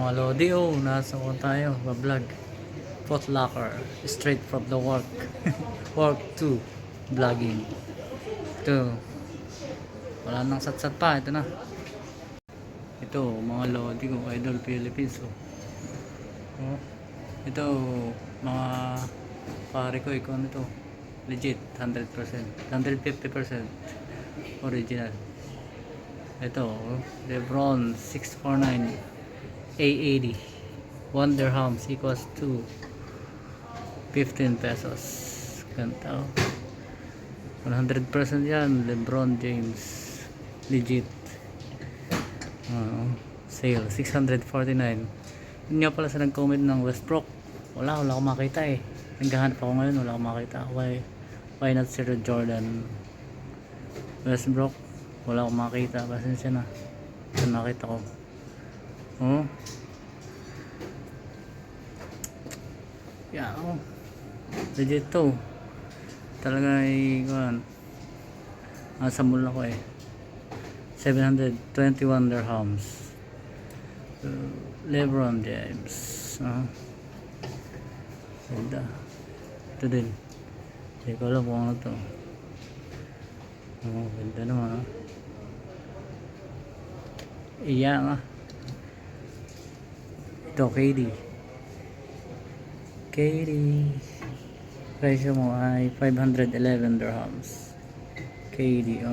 Mga Lodi, nasa ko tayo, vlog. Footlocker, straight from the work. Work to vlogging. Ito, wala nang satsat pa, ito na. Ito, mga Lodi ko, Idol Philippines. Ito, mga pare ko, ikaw nito. Legit, 100%. 150% original. Ito, Lebron 649 A80 1 dirhams equals to 15 pesos. Ganda, 100% yan. Lebron James, legit. Sale 649. Yun nga pala sa nag-comment ng Westbrook. Wala akong makita eh. Naghahanap ako ngayon, wala akong makita. Why not Sir Jordan Westbrook? Wala akong makita. Pasensya na. Ito nakita ko. Yeah, legit to. Talaga ay nasa mall ako eh. 721 dirhams. Lebron James. Ganda. Ito din. Hindi ko alam kung ano to. Ganda naman. Iya nga. Ito, KD. Presyo mo ay 511 dirhams. KD,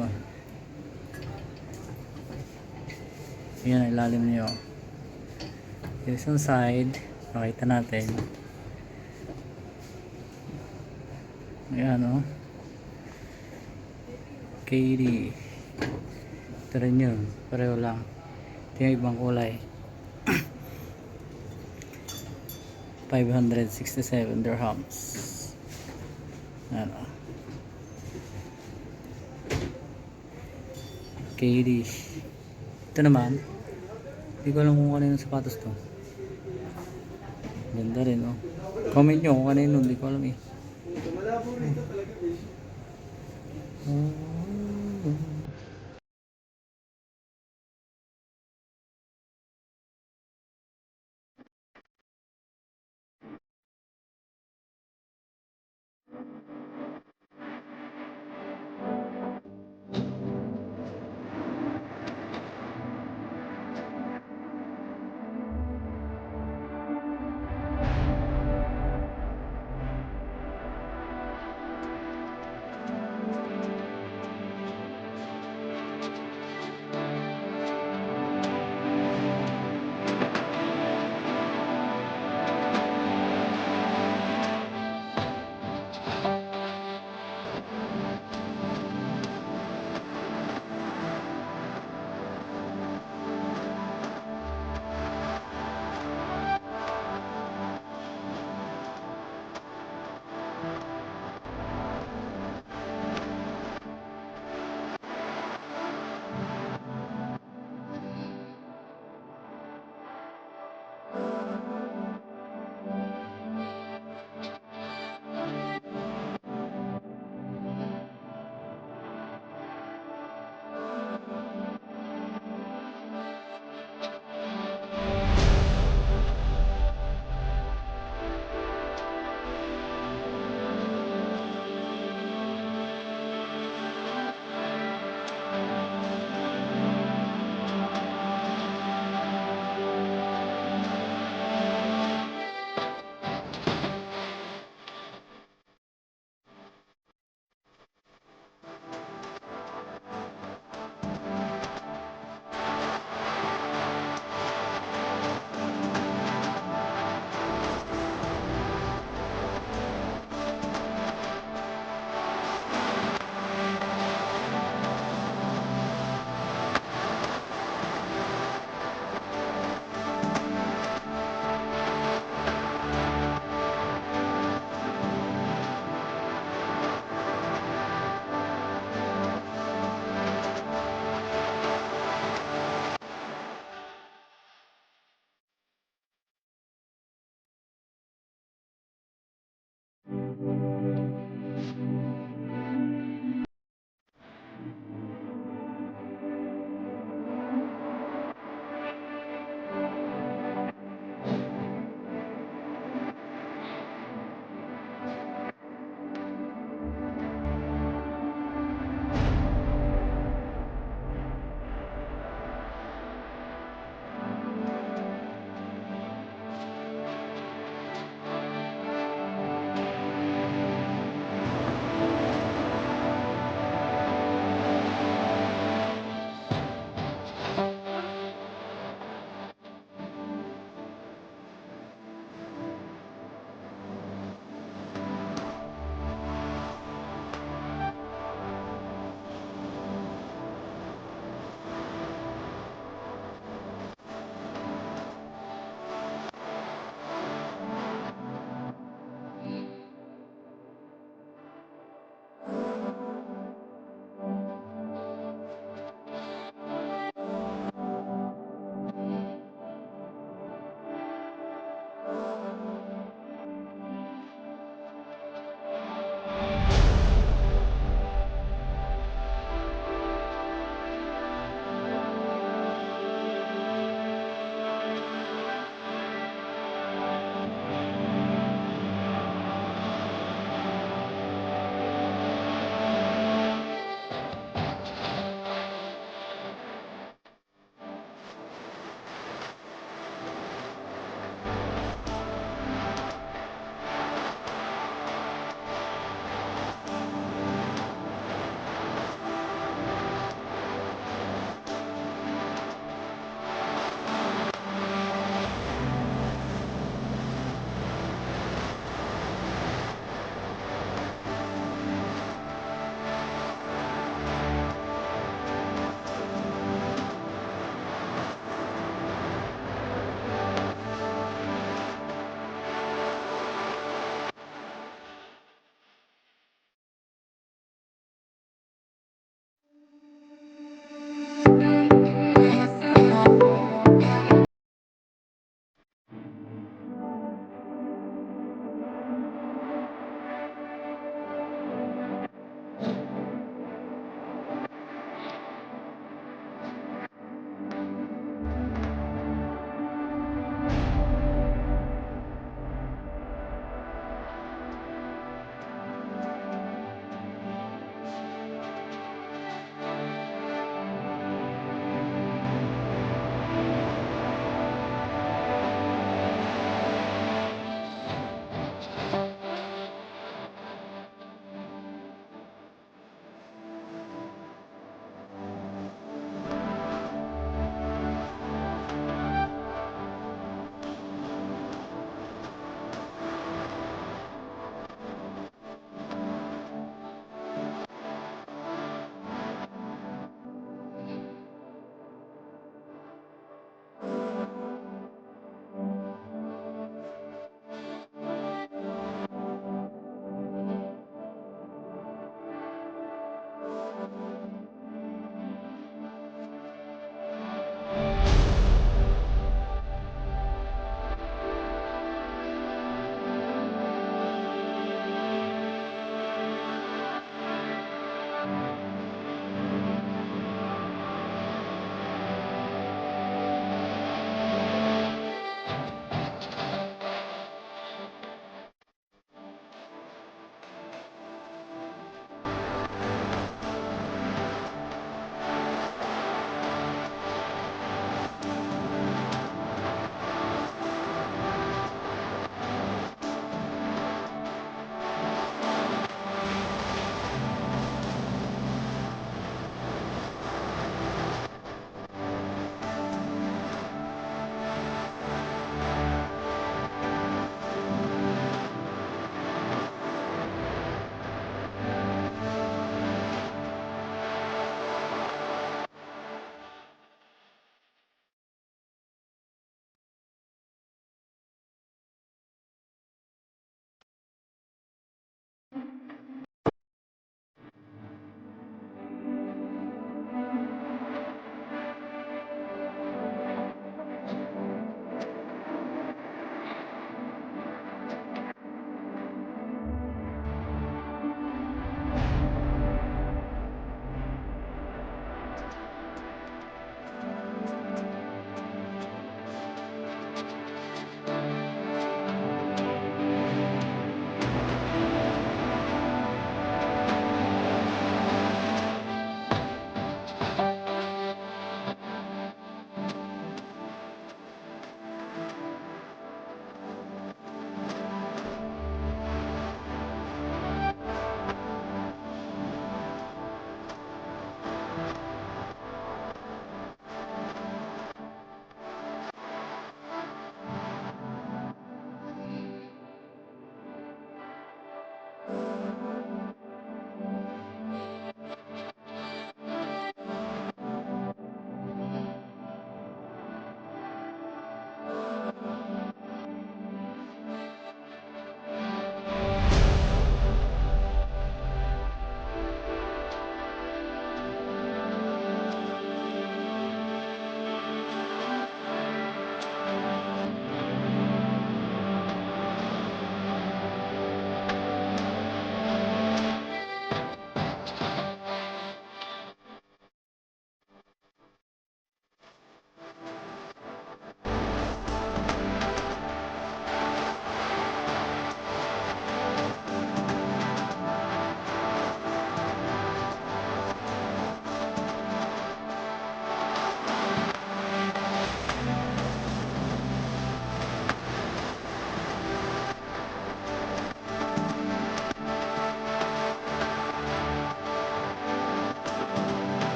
yan ang ilalim niyo. Isang side, makita natin. Ayan, KD. Ito rin yun, pareho lang. Ito yung ibang kulay. 567 dirhams. KD. Ito naman, hindi ko alam kung kanino sapatos to. Ganda rin, comment nyo kung kanino, hindi ko alam eh.